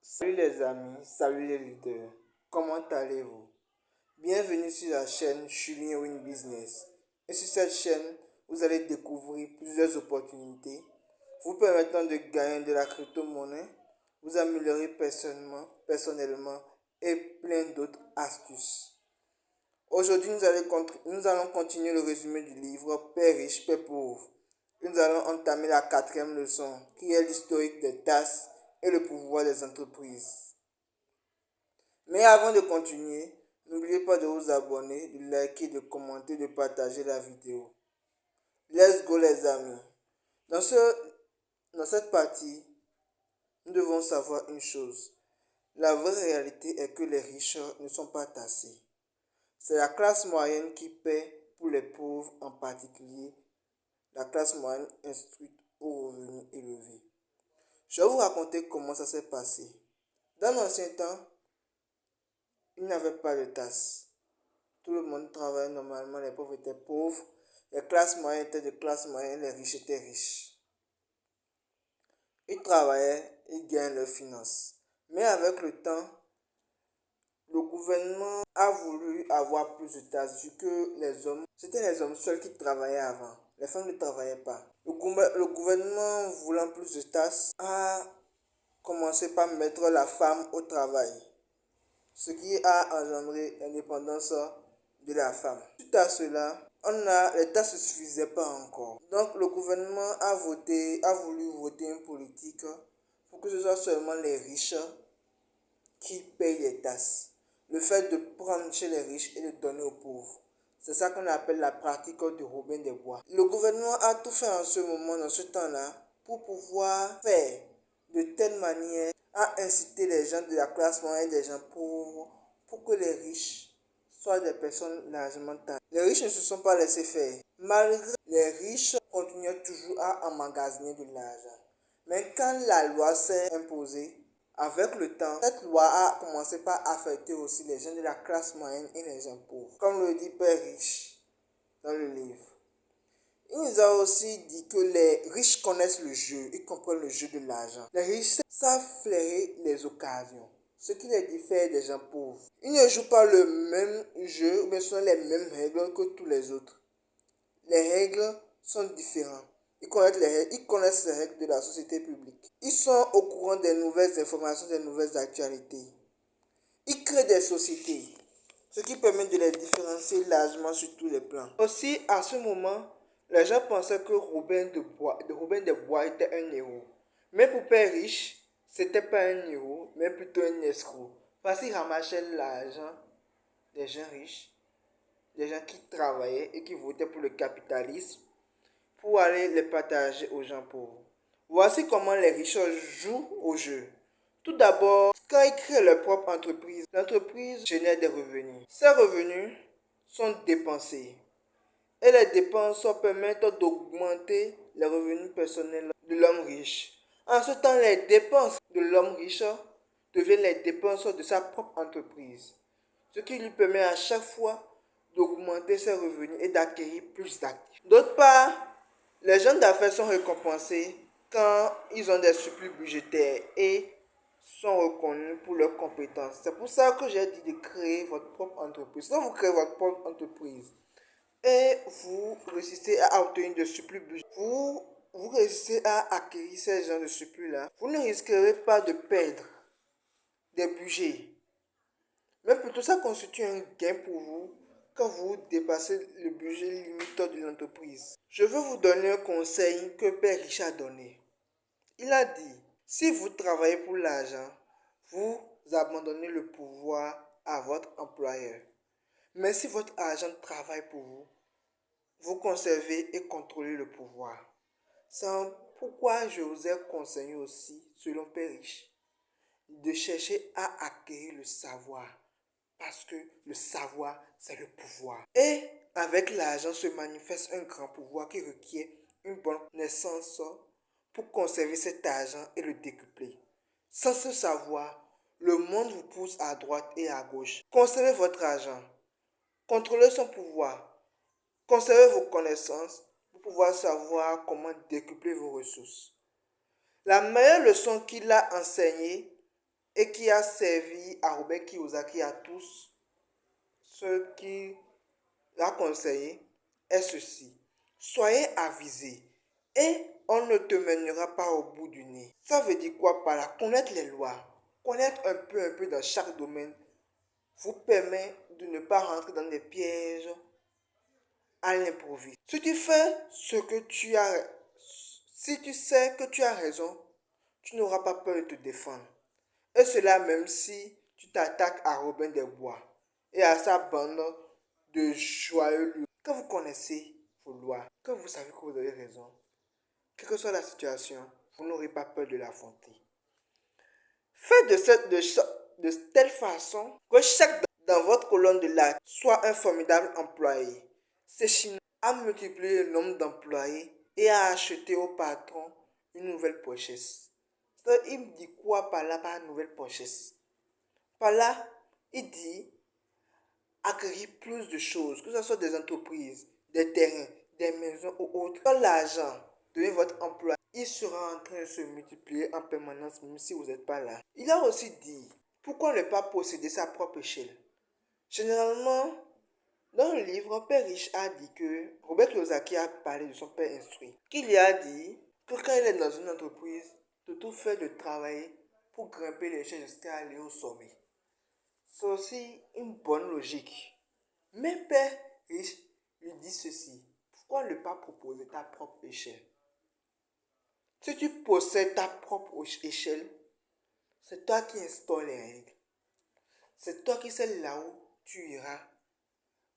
Salut les amis, salut les leaders, comment allez-vous? Bienvenue sur la chaîne Julien Win Business. Et sur cette chaîne, vous allez découvrir plusieurs opportunités vous permettant de gagner de la crypto-monnaie, vous améliorer personnellement et plein d'autres astuces. Aujourd'hui, nous allons continuer le résumé du livre Père riche, Père pauvre. Nous allons entamer la quatrième leçon qui est l'historique des tasses et le pouvoir des entreprises. Mais avant de continuer, n'oubliez pas de vous abonner, de liker, de commenter, de partager la vidéo. Let's go les amis. Dans cette partie, nous devons savoir une chose. La vraie réalité est que les riches ne sont pas taxés. C'est la classe moyenne qui paie, pour les pauvres en particulier, la classe moyenne instruite aux revenus élevés. Je vais vous raconter comment ça s'est passé. Dans l'ancien temps, il n'y avait pas de taxes. Tout le monde travaillait normalement, les pauvres étaient pauvres, les classes moyennes étaient de classe moyenne, les riches étaient riches. Ils travaillaient, ils gagnaient leurs finances. Mais avec le temps, le gouvernement a voulu avoir plus de taxes vu que c'était les hommes seuls qui travaillaient avant. Les femmes ne travaillaient pas. Le gouvernement voulant plus de taxes a commencé par mettre la femme au travail, ce qui a engendré l'indépendance de la femme. Suite à cela, les taxes ne suffisaient pas encore. Donc le gouvernement a voulu voter une politique pour que ce soit seulement les riches qui payent les taxes. Le fait de prendre chez les riches et de donner aux pauvres. C'est ça qu'on appelle la pratique de Robin des Bois. Le gouvernement a tout fait en ce moment, dans ce temps-là, pour pouvoir faire de telle manière à inciter les gens de la classe moyenne et des gens pauvres pour que les riches soient des personnes largement taxées. Les riches ne se sont pas laissés faire. Malgré les riches continuaient toujours à emmagasiner de l'argent. Mais quand la loi s'est imposée, avec le temps, cette loi a commencé par affecter aussi les gens de la classe moyenne et les gens pauvres. Comme le dit Père riche dans le livre. Il nous a aussi dit que les riches connaissent le jeu, ils comprennent le jeu de l'argent. Les riches savent flairer les occasions, ce qui les diffère des gens pauvres. Ils ne jouent pas le même jeu, mais sont les mêmes règles que tous les autres. Les règles sont différentes. Ils connaissent les règles de la société publique. Ils sont au courant des nouvelles informations, des nouvelles actualités. Ils créent des sociétés, ce qui permet de les différencier largement sur tous les plans. Aussi, à ce moment, les gens pensaient que Robin des Bois était un héros. Mais pour Père riche, c'était pas un héros, mais plutôt un escroc. Parce qu'il ramassait l'argent des gens riches, des gens qui travaillaient et qui votaient pour le capitalisme, pour aller les partager aux gens pauvres. Voici comment les riches jouent au jeu. Tout d'abord, quand ils créent leur propre entreprise, l'entreprise génère des revenus. Ces revenus sont dépensés. Et les dépenses permettent d'augmenter les revenus personnels de l'homme riche. En ce temps, les dépenses de l'homme riche deviennent les dépenses de sa propre entreprise, ce qui lui permet à chaque fois d'augmenter ses revenus et d'acquérir plus d'actifs. D'autre part, les gens d'affaires sont récompensés quand ils ont des surplus budgétaires et sont reconnus pour leurs compétences. C'est pour ça que j'ai dit de créer votre propre entreprise. Quand vous créez votre propre entreprise et vous réussissez à obtenir des surplus budgétaires, vous réussissez à acquérir ces gens de surplus-là, vous ne risquerez pas de perdre des budgets. Mais plutôt, ça constitue un gain pour vous quand vous dépassez le budget limite de l'entreprise. Je veux vous donner un conseil que Père Richard a donné. Il a dit, si vous travaillez pour l'argent, vous abandonnez le pouvoir à votre employeur. Mais si votre argent travaille pour vous, vous conservez et contrôlez le pouvoir. C'est pourquoi je vous ai conseillé aussi, selon Père Riche, de chercher à acquérir le savoir. Parce que le savoir, c'est le pouvoir. Et avec l'argent se manifeste un grand pouvoir qui requiert une bonne connaissance pour conserver cet argent et le décupler. Sans ce savoir, le monde vous pousse à droite et à gauche. Conservez votre argent. Contrôlez son pouvoir. Conservez vos connaissances pour pouvoir savoir comment décupler vos ressources. La meilleure leçon qu'il a enseignée, et qui a servi à Robert Kiyosaki et à tous ceux qui l'a conseillé est ceci. Soyez avisés et on ne te mènera pas au bout du nez. Ça veut dire quoi par là? Connaître les lois, connaître un peu dans chaque domaine vous permet de ne pas rentrer dans des pièges à l'improviste. Si tu fais ce que tu as, si tu sais que tu as raison, tu n'auras pas peur de te défendre. Et cela même si tu t'attaques à Robin des Bois et à sa bande de joyeux lieux. Que vous connaissez vos lois, que vous savez que vous avez raison, quelle que soit la situation, vous n'aurez pas peur de l'affronter. Faites de telle façon que chaque dans votre colonne de lac soit un formidable employé. C'est Chinois à multiplier le nombre d'employés et à acheter au patron une nouvelle pochette. Il me dit quoi par là, par nouvelle pochette? Par là, il dit acquérir plus de choses, que ce soit des entreprises, des terrains, des maisons ou autres. Quand l'argent devient votre emploi, il sera en train de se multiplier en permanence même si vous n'êtes pas là. Il a aussi dit, pourquoi ne pas posséder sa propre échelle? Généralement, dans le livre, Père riche a dit que Robert Kiyosaki a parlé de son père instruit. Qu'il lui a dit que quand il est dans une entreprise, de tout faire de travailler pour grimper l'échelle jusqu'à aller au sommet. C'est aussi une bonne logique. Mais Père riche lui dit ceci. Pourquoi ne pas proposer ta propre échelle? Si tu possèdes ta propre échelle, c'est toi qui instaures les règles. C'est toi qui sais là où tu iras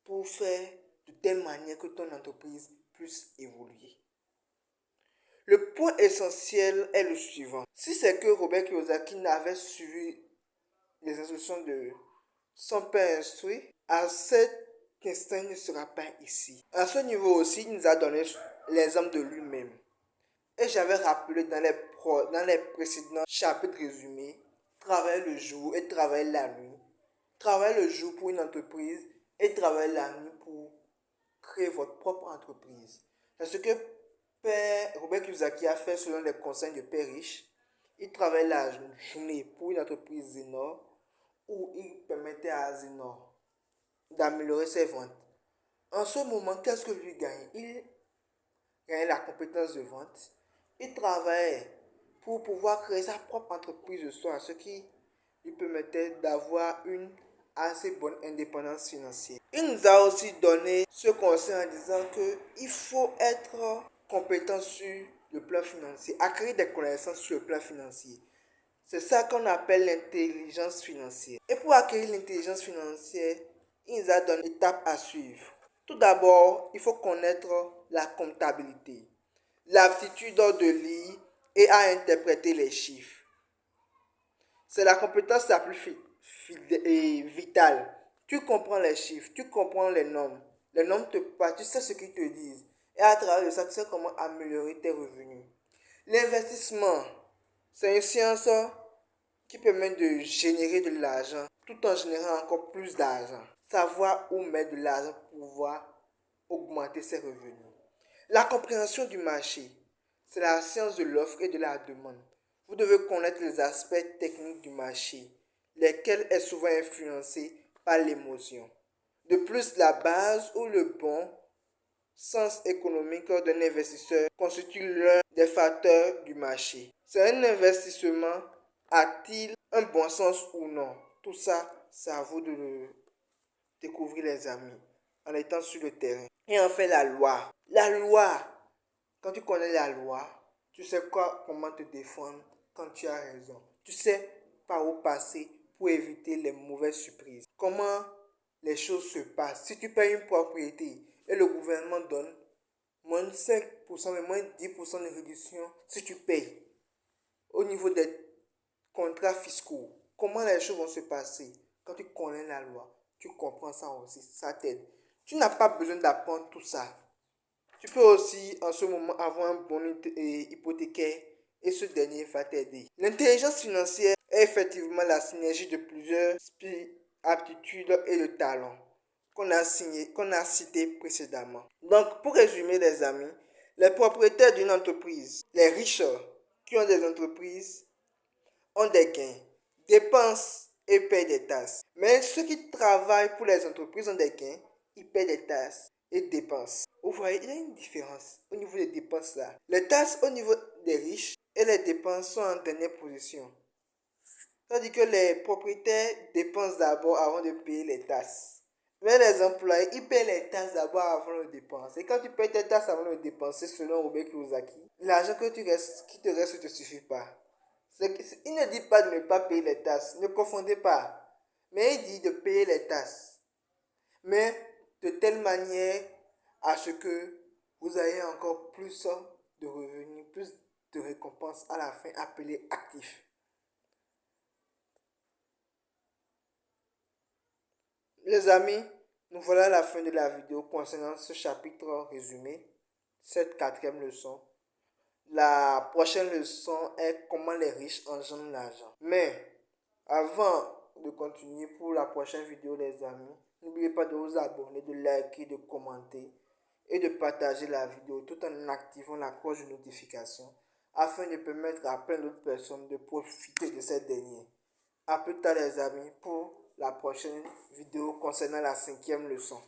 pour faire de telle manière que ton entreprise puisse évoluer. Le point essentiel est le suivant. Si c'est que Robert Kiyosaki n'avait suivi les instructions de son père instruit, à cet instant, il ne sera pas ici. À ce niveau aussi, il nous a donné l'exemple de lui-même. Et j'avais rappelé dans les précédents chapitres résumés, travailler le jour et travailler la nuit. Travailler le jour pour une entreprise et travailler la nuit pour créer votre propre entreprise. C'est ce que Père Robert Kiyosaki a fait selon les conseils de Père riche. Il travaille la journée pour une entreprise Zénor où il permettait à Zénor d'améliorer ses ventes. En ce moment, qu'est-ce que lui gagne? Il gagne la compétence de vente. Il travaille pour pouvoir créer sa propre entreprise de soi, ce qui lui permettait d'avoir une assez bonne indépendance financière. Il nous a aussi donné ce conseil en disant qu'il faut être compétent sur le plan financier, acquérir des connaissances sur le plan financier. C'est ça qu'on appelle l'intelligence financière. Et pour acquérir l'intelligence financière, il nous a donné des étapes à suivre. Tout d'abord, il faut connaître la comptabilité, l'aptitude de lire et à interpréter les chiffres. C'est la compétence la plus vitale. Tu comprends les chiffres, tu comprends les nombres. Les nombres te parlent, tu sais ce qu'ils te disent. Et à travers ça, tu sais comment améliorer tes revenus. L'investissement, c'est une science qui permet de générer de l'argent tout en générant encore plus d'argent. Savoir où mettre de l'argent pour pouvoir augmenter ses revenus. La compréhension du marché, c'est la science de l'offre et de la demande. Vous devez connaître les aspects techniques du marché, lesquels est souvent influencé par l'émotion. De plus, la base ou le bon sens économique d'un investisseur constitue l'un des facteurs du marché. C'est un investissement, a-t-il un bon sens ou non? Tout ça, c'est à vous de le découvrir les amis, en étant sur le terrain. Et enfin la loi. La loi, quand tu connais la loi, tu sais comment te défendre quand tu as raison. Tu sais par où passer pour éviter les mauvaises surprises. Comment les choses se passent. Si tu payes une propriété et le gouvernement donne moins de 5%, mais moins de 10% de réduction si tu payes au niveau des contrats fiscaux, comment les choses vont se passer quand tu connais la loi, tu comprends ça aussi, ça t'aide. Tu n'as pas besoin d'apprendre tout ça. Tu peux aussi en ce moment avoir un bon hypothécaire et ce dernier va t'aider. L'intelligence financière est effectivement la synergie de plusieurs aptitudes et de talents qu'on a cité précédemment. Donc, pour résumer les amis, les propriétaires d'une entreprise, les riches qui ont des entreprises, ont des gains. dépensent et paient des taxes. Mais ceux qui travaillent pour les entreprises ont des gains, ils paient des taxes et dépensent. Vous voyez, il y a une différence au niveau des dépenses là. Les taxes au niveau des riches et les dépenses sont en dernière position. C'est-à-dire que les propriétaires dépensent d'abord avant de payer les taxes. Mais les employés, ils paient les taxes d'abord avant de dépenser. Et quand tu payes tes taxes avant de dépenser, selon Robert Kiyosaki, l'argent qui te reste ne te suffit pas. Il ne dit pas de ne pas payer les taxes, ne confondez pas. Mais il dit de payer les taxes. Mais de telle manière à ce que vous ayez encore plus de revenus, plus de récompenses à la fin appelées actifs. Les amis, nous voilà à la fin de la vidéo concernant ce chapitre résumé, cette quatrième leçon. La prochaine leçon est comment les riches engendrent l'argent. Mais avant de continuer pour la prochaine vidéo, les amis, n'oubliez pas de vous abonner, de liker, de commenter et de partager la vidéo tout en activant la cloche de notification afin de permettre à plein d'autres personnes de profiter de cette dernière. A plus tard les amis pour la prochaine vidéo concernant la cinquième leçon.